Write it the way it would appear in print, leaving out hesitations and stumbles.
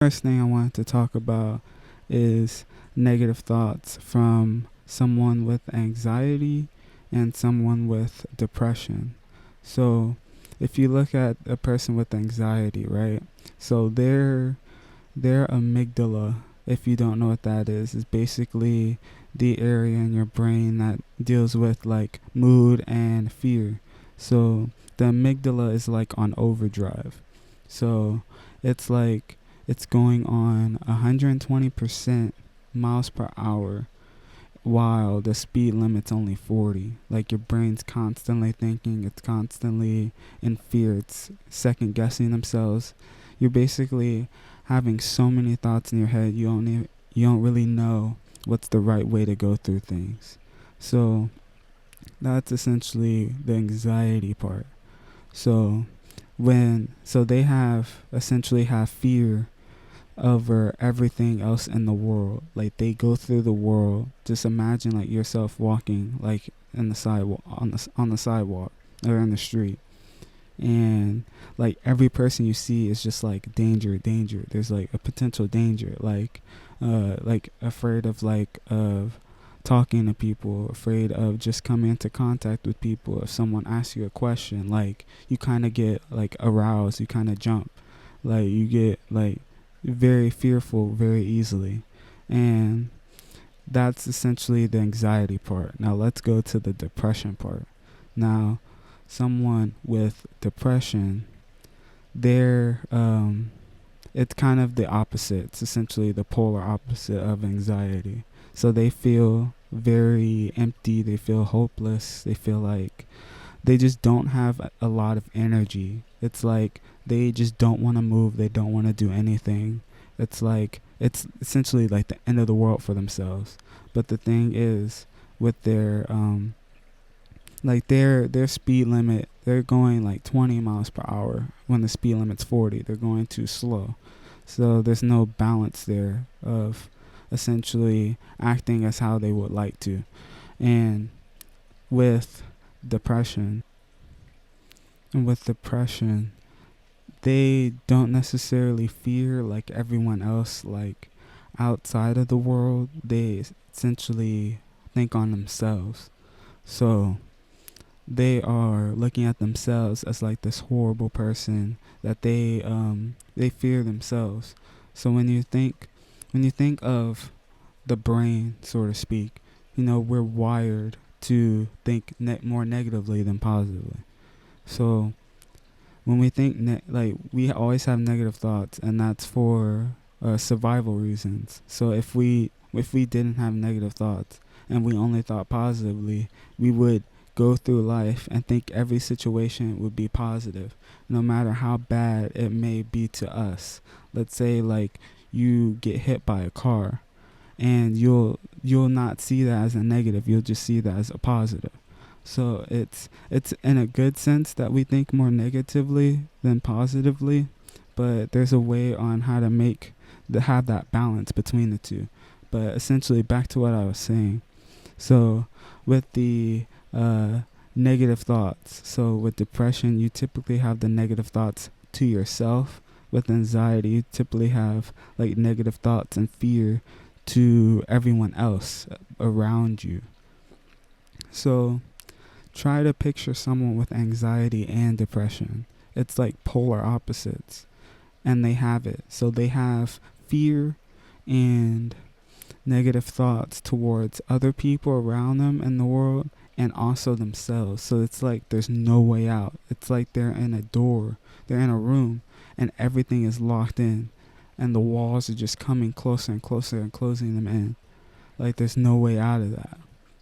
First thing I wanted to talk about is negative thoughts from someone with anxiety and someone with depression. So, if you look at a person with anxiety, right? So their amygdala, if you don't know what that is basically the area in your brain that deals with like mood and fear. So the amygdala is like on overdrive. So it's like it's going on 120% miles per hour while the speed limit's only 40. Like your brain's constantly thinking, it's constantly in fear, it's second guessing themselves. You're basically having so many thoughts in your head, you don't really know what's the right way to go through things. So that's essentially the anxiety part. So they have essentially have fear over everything else in the world. Like they go through the world. Just imagine like yourself walking like in the sidewalk on the sidewalk or in the street, and like every person you see is just like danger, danger. There's like a potential danger. Like afraid of talking to people, afraid of just coming into contact with people. If someone asks you a question, like you kind of get like aroused, you kind of jump, like you get like very fearful very easily. And that's essentially the anxiety part. Now let's go to the depression part. Now, someone with depression, they're it's kind of the opposite. It's essentially the polar opposite of anxiety. So they feel very empty, they feel hopeless, they feel like they just don't have a lot of energy. It's like they just don't want to move, they don't want to do anything. It's like it's essentially like the end of the world for themselves. But the thing is, with their speed limit, they're going like 20 miles per hour when the speed limit's 40. They're going too slow. So there's no balance there of essentially acting as how they would like to. And with depression, and with depression, they don't necessarily fear like everyone else, like outside of the world. They essentially think on themselves. So they are looking at themselves as like this horrible person that they fear themselves. So when you think of the brain, so to speak, we're wired to think more negatively than positively. So when we think like we always have negative thoughts, and that's for survival reasons. So if we didn't have negative thoughts and we only thought positively, we would go through life and think every situation would be positive, no matter how bad it may be to us. Let's say like you get hit by a car, and you'll not see that as a negative, you'll just see that as a positive. So it's in a good sense that we think more negatively than positively, but there's a way on how to have that balance between the two. But essentially, back to what I was saying. So with the negative thoughts, so with depression, you typically have the negative thoughts to yourself. With anxiety, you typically have like negative thoughts and fear to everyone else around you. So try to picture someone with anxiety and depression. It's like polar opposites, and they have it. So they have fear and negative thoughts towards other people around them in the world, and also themselves. So it's like there's no way out. It's like they're in a door, they're in a room, and everything is locked in, and the walls are just coming closer and closer and closing them in. Like there's no way out of that.